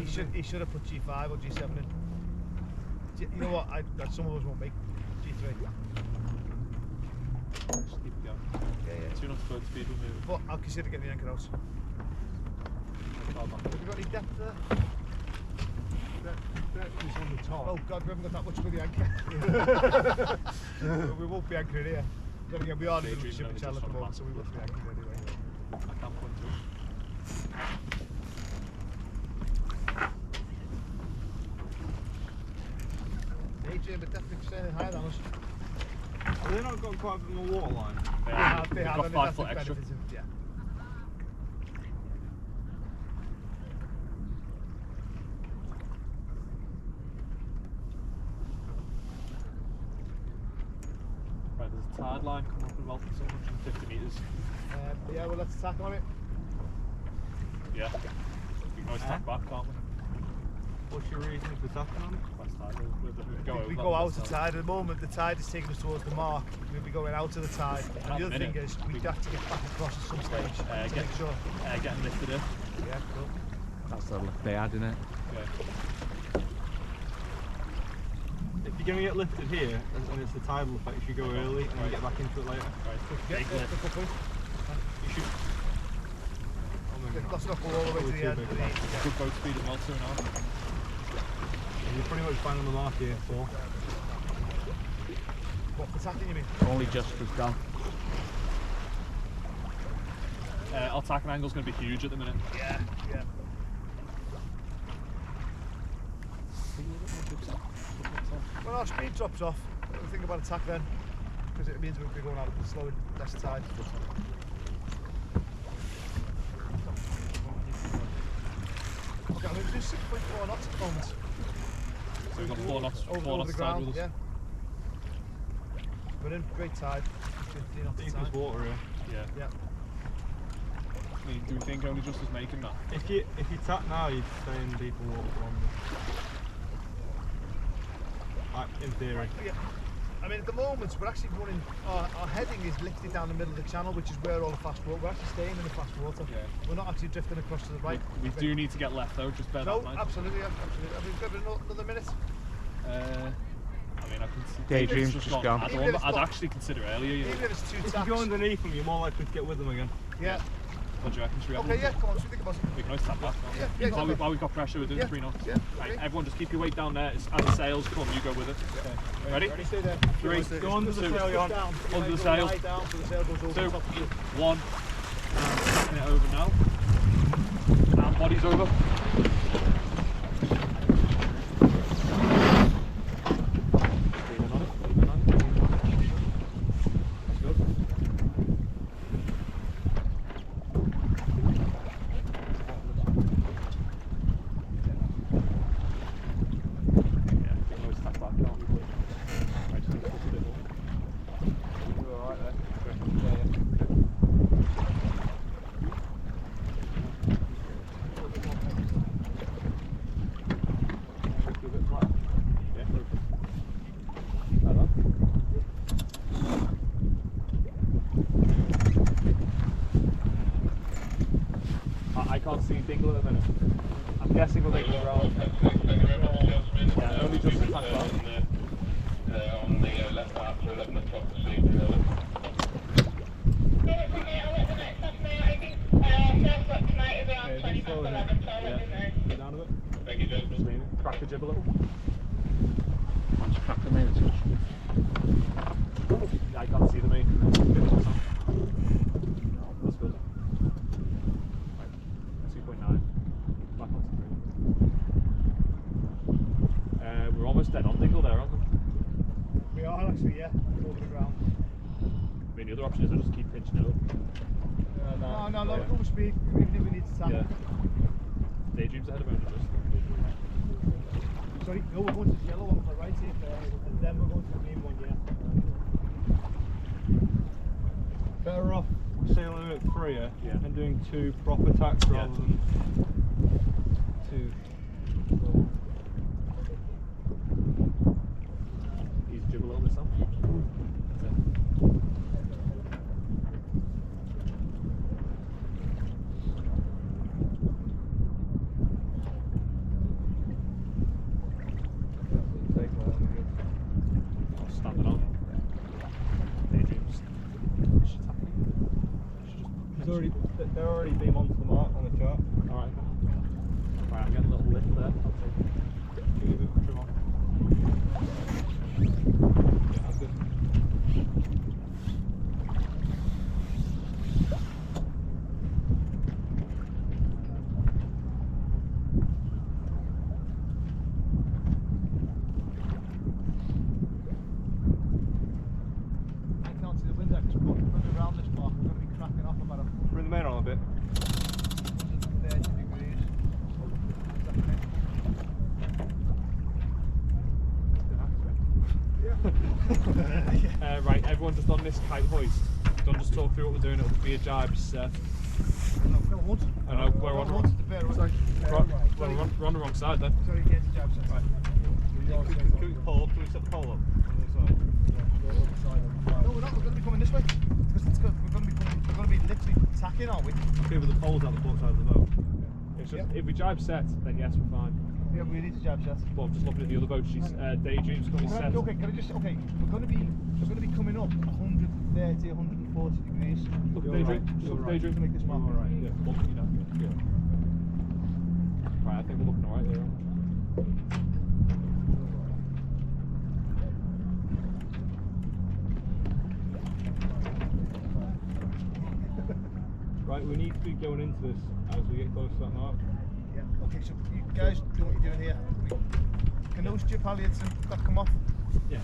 He should have put G5 or G7 in. You know what? Some of us won't make G3. Just keep it going. Yeah. 2 knots boat speed will move. But I'll consider getting the anchor out. Have you got any depth there? Depth is on the top. Oh God, we haven't got that much for the anchor. We won't be anchoring here. Then again, we are in the shipping channel at the moment, so we won't be anchoring anyway. I can't point to it. Adrian, but definitely standing higher than us. Have they not got quite a bit more water line? They have. They've got 5 foot extra. Yeah. Right, there's a tide line coming up at about 750 metres. Yeah, well, let's attack on it. Yeah. We can always tack back, can't we? What's your reason for attacking on it? West tide. We go out of the tide. At the moment, the tide is taking us towards the mark. We'll be going out of the tide. And the other thing is, we'd have to get back across at some stage to make sure. Getting lifted in. Yeah, cool. That's the lift they had in it. Yeah. If you're going to get lifted here, and it's the tidal effect, you should go early and then get back into it later. Right, Yeah, big lift. You should. Let's not go all the way to the end. Good boat speed as well, 2.5. You're pretty much bang on the mark here, so. What, attacking you mean? Only just as down. Our tacking angle's going to be huge at the minute. Yeah. When our speed drops off, we think about attack then, because it means we'll be going out of the slow, less tide. Okay, I'm going to do 6.4 knots at the moment. So we've got 4 knots, over 4 knots the tide ground, with us. yeah. We're in great tide, 15 knots Deep tide. as water here. Yeah. Yeah. I mean, do we think only just is making that? If you tap now, you'd stay in deeper water in theory. Yeah. I mean, at the moment, we're actually running, our heading is lifted down the middle of the channel, which is where all the fast water, we're actually staying in the fast water. Yeah. We're not actually drifting across to the right. We do need to get left though, just bear that in mind. Absolutely, absolutely. Have we got another minute? I mean, I can see. Daydream's just gone. I'd actually consider earlier, you know. Even if it's 2 If taps. you go underneath them, you're more likely to get with them again. Yeah. What do you reckon? Should we have Okay, yeah, come on, so think about it. We can always tap back. Yeah, While we've got pressure, we're doing 3 knots. Yeah, Right, okay. everyone just keep your weight down there. As the sails come, you go with it. Okay. Ready? Stay there. 3, Go under the 2, sail, you're on. Down. Under the Go sail. lie down so the sail goes over 2, the top of you. 1. Taking it over now. Now body's over. Leaning on it. That's good. Yeah, we can always tap back, can't we? Right, just need to push a bit more. You're alright there. Yeah. I can't see Dingle at the minute. I'm guessing we'll make it around. Yeah, only just attack that. On the left half to 11 o'clock this evening. Get down a bit. Thank you, gentlemen. Just leaning. Crack the jib a little. Once you crack the main touch. Yeah, I can't see the main. That's good. Right. 2.9. Back on to 3. We're almost dead on Dingle there, aren't we? We are actually, yeah, over the ground. I mean, the other option is I just keep pinching it up. No, full speed. We need to tap. Yeah. Daydream's ahead of only just. Sorry, no, we're going to the yellow one on the right here, and then we're going to the green one, yeah. Better off sailing a bit freer Yeah. and doing 2 proper tacks rather than 2. Ease jib a little bit, Sam. That's it. They're already beam onto the mark on the chart. Alright. Right, I'm getting a little lift there. I'll take give you a bit of trim on. Yeah, that's good. I can't see the window because we're going around this mark. We're going to be cracking off about Bring the main on a bit. 130 degrees. Right, everyone just on this kite hoist. Don't just talk through what we're doing, it'll be a jibe set. No, once. I know, we're on the wrong, Sorry. we're on the wrong side then. Sorry, get the jab set. Right. Can we pull up? Can we set the pole up on the other side? No, we're not. We're going to be coming this way. Because it's good. We're going to be literally tacking, aren't we? Okay, but the pole's out the port side of the boat. It's just, if we jibe set, then yes, we're fine. Yeah, we need to jab set. Well, I'm just looking at the other boat, she's Daydream's coming set. Okay, can I just? Okay, we're going to be coming up 130, 140 degrees. Look at Daydream, just look at Daydream. To make this mark. Alright. Yeah, look, you know. Yeah. Right, I think we're looking alright there. Right, we need to be going into this as we get close to that mark. Yeah. Okay, so you guys do what you're doing here. Can those jib halyards that come off? Yeah.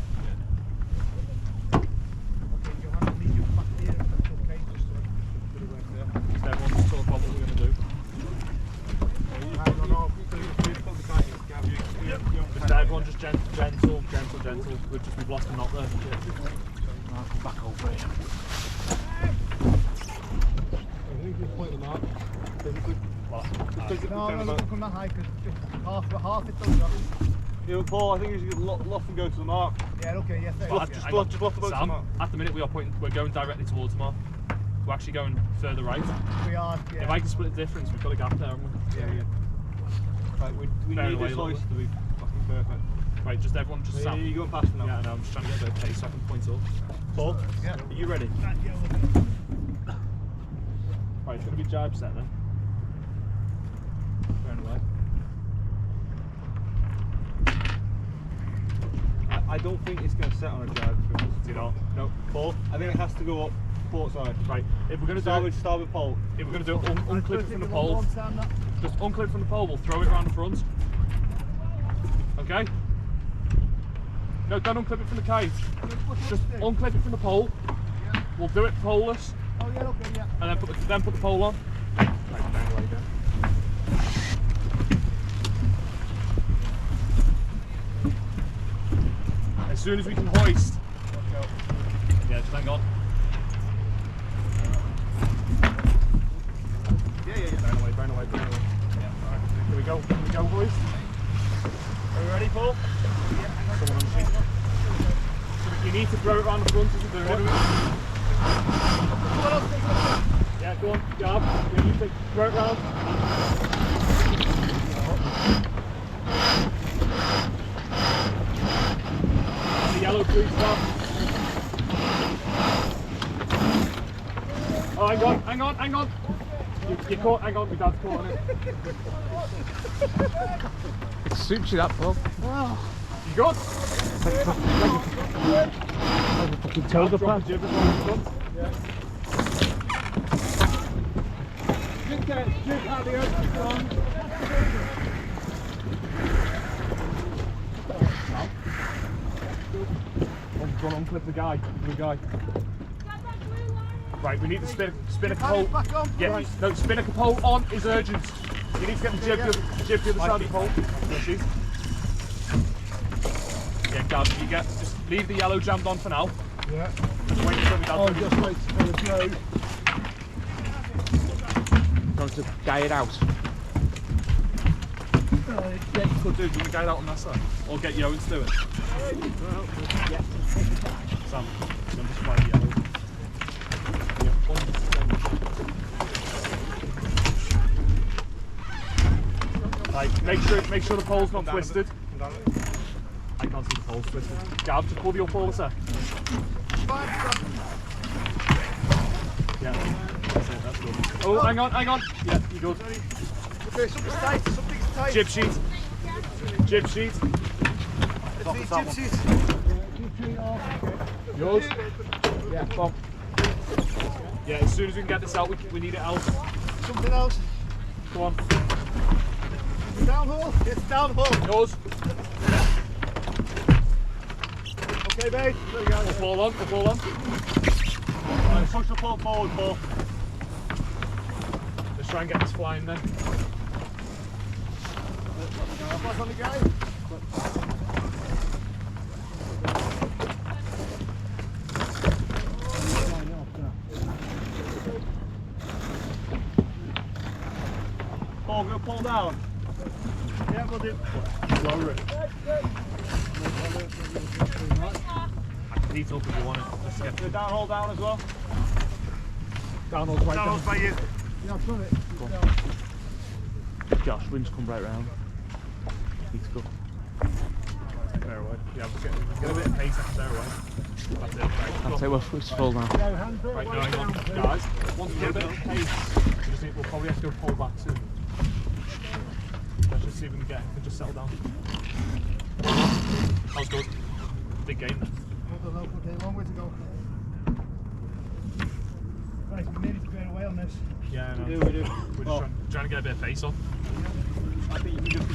Okay, Johanna, leave you back here. If that's okay, just to put it right there. Just everyone just talk about what we're going to do. Hang on, no. Just everyone just gentle. We'll just be lost and not there. Back over here. I think just point the mark. Physically. No, don't come that high because half it does. Yeah, but Paul, I think you should loft and go to the mark. Yeah, okay, yeah, thanks. Well, Just loft the boat to the Sam, mark. at the minute we're going directly towards the mark. We're actually going further right. We are, yeah. If I can split the difference, we've got a gap there, haven't we? Yeah. Right, we Bear need away this a little hoist to be fucking perfect. Right, just everyone, just Yeah, Sam. you're going past now. Yeah, I know, I'm just trying to get a bit of pace so I can point up. Paul, Yeah. are you ready? Yeah, we're Right, it's going to be jibe set then. Turn away. I don't think it's going to set on a jibe, to be honest. Do you not? No. Paul, I think it has to go up port side. Right, if we're going to do it, Starboard pole. if we're going to do it, unclip it from the pole. One time that. Just unclip from the pole, we'll throw it around the front. Okay? No, don't unclip it from the kite. Just unclip it from the pole. Yeah. We'll do it poleless, Oh, yeah, okay, yeah. and then put the pole on. Right, bang away again. As soon as we can hoist. Yeah, just hang on. Yeah. Burn away. Yeah, alright. Here we go, boys. Are we ready, Paul? Yeah, Someone on the sheet. You need to throw it around the front as you're doing it. Yeah, go on, jab. Yeah, you think, throw it round. The yellow blue stuff. Oh, hang on. You caught, hang on, my dad's caught on it. It suits you that, Paul. You good? Like a fucking toga Drop pad. the jib as well in front. Yeah. Just get jib halyard on. Go on, unclip the guy. Right, we need to spin a pole. back on. Yeah, Right. no, spin a pole on is urgent. You need to get the jib, the jib to the other side of the pole. There she is. Yeah, Gav, just leave the yellow jammed on for now. Yeah. Just wait until we Oh, down. just wait for the flow. Going to guy it out. Yeah, you could do. Do you want to guide out on that side? Or get Yoan to do it? Yeah. Sam, remember to fly the yellow. Yeah, 100%. Right, make sure the pole's not twisted. I can't see the pole's twisted. Gav, just pull the up over a sec. Yeah, that's it, that's good. Oh, hang on. Yeah, you good. Okay, something's tight. Something's tight. Jib sheet. Jib sheet. It's the jib sheet. Yours? Yeah, come on. Yeah, as soon as we can get this out, we need it out. Something else. Come on. Downhole. It's downhole. Yours. Okay, mate. There you go. We'll fall on. Right, push the pole forward, Paul. Let's try and get this flying then. Back on the guy. Paul, go pull down. Yeah, we'll do. Lower it. I can heat up if you want it. Let's get The downhole down as well. downhole's right down. Downhole's by you. Yeah, I've done it. Josh, wind's come right round. Need to go. Fair away. Yeah, we'll get a bit of pace after away. That's it. Right, I'll go. take my foot's full now. Right, no, hang on. Guys, once we get a bit of pace, we'll probably have to go pull back soon. Let's just see if we can just settle down. That was good. Big game then. Okay, long way to go. Right, we needed to get away on this. Yeah, I know. We do. We're just trying to get a bit of pace on. I think you can just